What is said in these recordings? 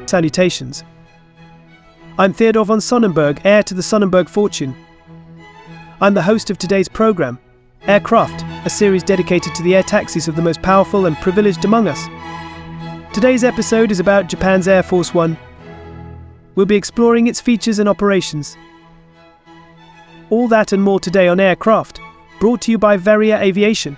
Salutations. I'm Theodor von Sonnenberg, heir to the Sonnenberg fortune. I'm the host of today's program, Aircraft, a series dedicated to the air taxis of the most powerful and privileged among us. Today's episode is about Japan's Air Force One. We'll be exploring its features and operations. All that and more today on Aircraft, brought to you by Heir Aviation.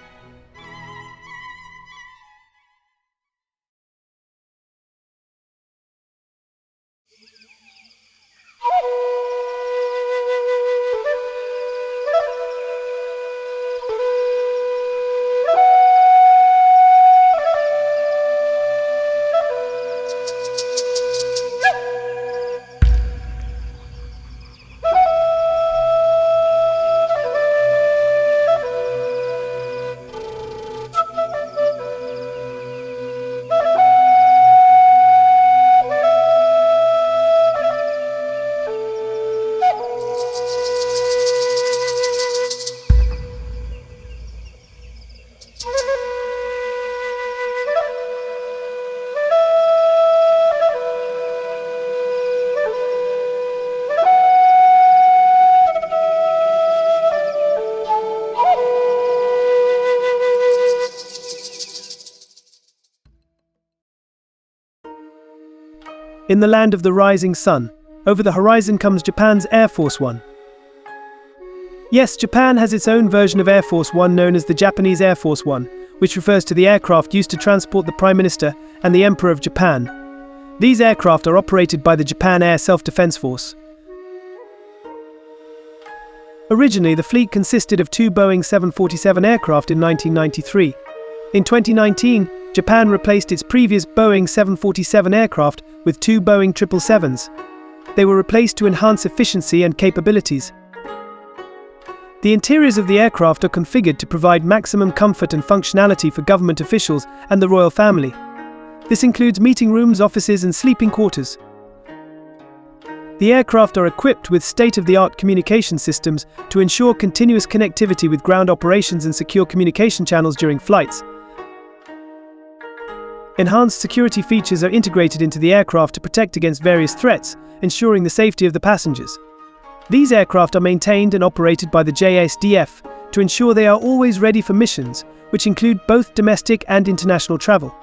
In the land of the rising sun, over the horizon comes Japan's Air Force One. Yes, Japan has its own version of Air Force One known as the Japanese Air Force One, which refers to the aircraft used to transport the Prime Minister and the Emperor of Japan. These aircraft are operated by the Japan Air Self-Defense Force. Originally, the fleet consisted of two Boeing 747 aircraft in 1993. In 2019, Japan replaced its previous Boeing 747 aircraft with two Boeing 777s. They were replaced to enhance efficiency and capabilities. The interiors of the aircraft are configured to provide maximum comfort and functionality for government officials and the royal family. This includes meeting rooms, offices, and sleeping quarters. The aircraft are equipped with state-of-the-art communication systems to ensure continuous connectivity with ground operations and secure communication channels during flights. Enhanced security features are integrated into the aircraft to protect against various threats, ensuring the safety of the passengers. These aircraft are maintained and operated by the JSDF to ensure they are always ready for missions, which include both domestic and international travel.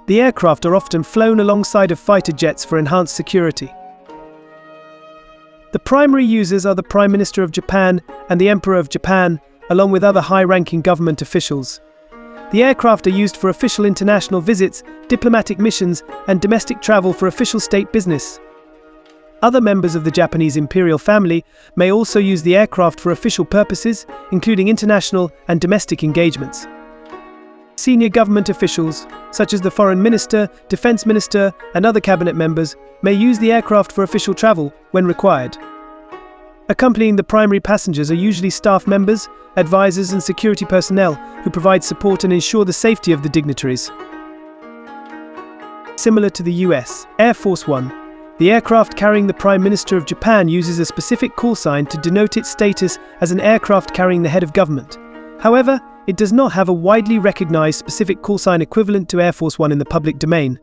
The aircraft are often flown alongside of fighter jets for enhanced security. The primary users are the Prime Minister of Japan and the Emperor of Japan, along with other high-ranking government officials. The aircraft are used for official international visits, diplomatic missions, and domestic travel for official state business. Other members of the Japanese imperial family may also use the aircraft for official purposes, including international and domestic engagements. Senior government officials, such as the Foreign Minister, Defense Minister, and other cabinet members, may use the aircraft for official travel when required. Accompanying the primary passengers are usually staff members, advisors, and security personnel who provide support and ensure the safety of the dignitaries. Similar to the US Air Force One, the aircraft carrying the Prime Minister of Japan uses a specific call sign to denote its status as an aircraft carrying the head of government. However, it does not have a widely recognized specific call sign equivalent to Air Force One in the public domain.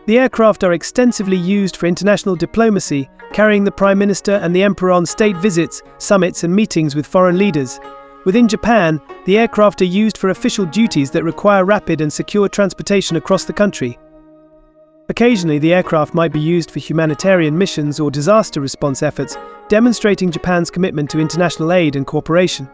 The aircraft are extensively used for international diplomacy, carrying the Prime Minister and the Emperor on state visits, summits, and meetings with foreign leaders. Within Japan, the aircraft are used for official duties that require rapid and secure transportation across the country. Occasionally, the aircraft might be used for humanitarian missions or disaster response efforts, demonstrating Japan's commitment to international aid and cooperation.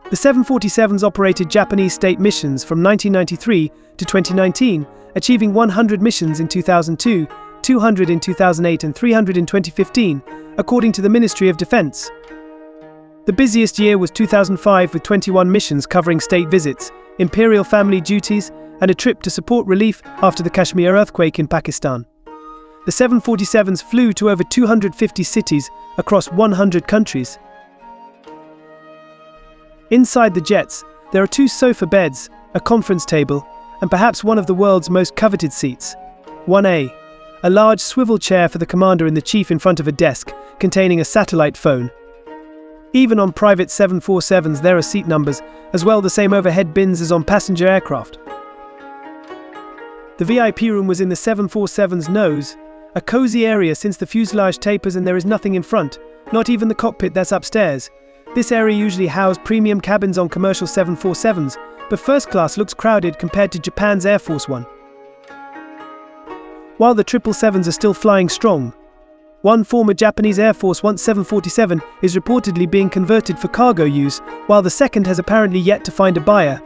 The 747s operated Japanese state missions from 1993 to 2019, achieving 100 missions in 2002, 200 in 2008 and 300 in 2015, according to the Ministry of Defense. The busiest year was 2005 with 21 missions covering state visits, imperial family duties, and a trip to support relief after the Kashmir earthquake in Pakistan. The 747s flew to over 250 cities across 100 countries. Inside the jets, there are two sofa beds, a conference table, and perhaps one of the world's most coveted seats. 1A, a large swivel chair for the commander-in-chief in front of a desk containing a satellite phone. Even on private 747s there are seat numbers, as well the same overhead bins as on passenger aircraft. The VIP room was in the 747's nose, a cozy area since the fuselage tapers and there is nothing in front, not even the cockpit that's upstairs. This area usually housed premium cabins on commercial 747s, but first class looks crowded compared to Japan's Air Force One. While the 777s are still flying strong, one former Japanese Air Force One 747 is reportedly being converted for cargo use, while the second has apparently yet to find a buyer.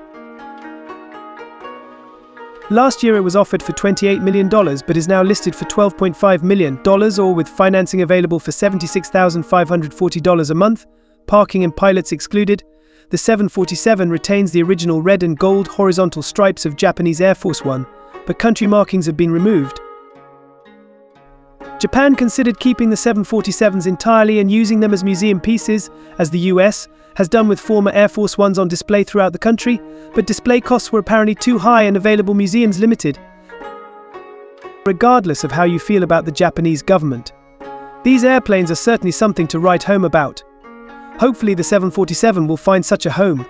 Last year it was offered for $28 million but is now listed for $12.5 million, or with financing available for $76,540 a month, parking and pilots excluded. The 747 retains the original red and gold horizontal stripes of Japanese Air Force One, but country markings have been removed. Japan considered keeping the 747s entirely and using them as museum pieces, as the US has done with former Air Force Ones on display throughout the country, but display costs were apparently too high and available museums limited. Regardless of how you feel about the Japanese government, these airplanes are certainly something to write home about. Hopefully the 747 will find such a home.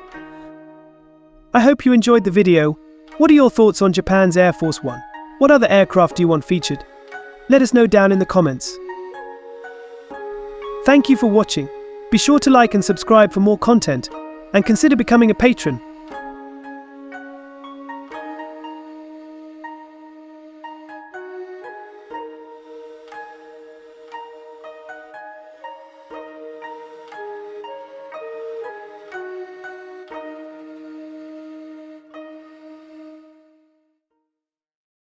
I hope you enjoyed the video. What are your thoughts on Japan's Air Force One? What other aircraft do you want featured? Let us know down in the comments. Thank you for watching. Be sure to like and subscribe for more content, and consider becoming a patron.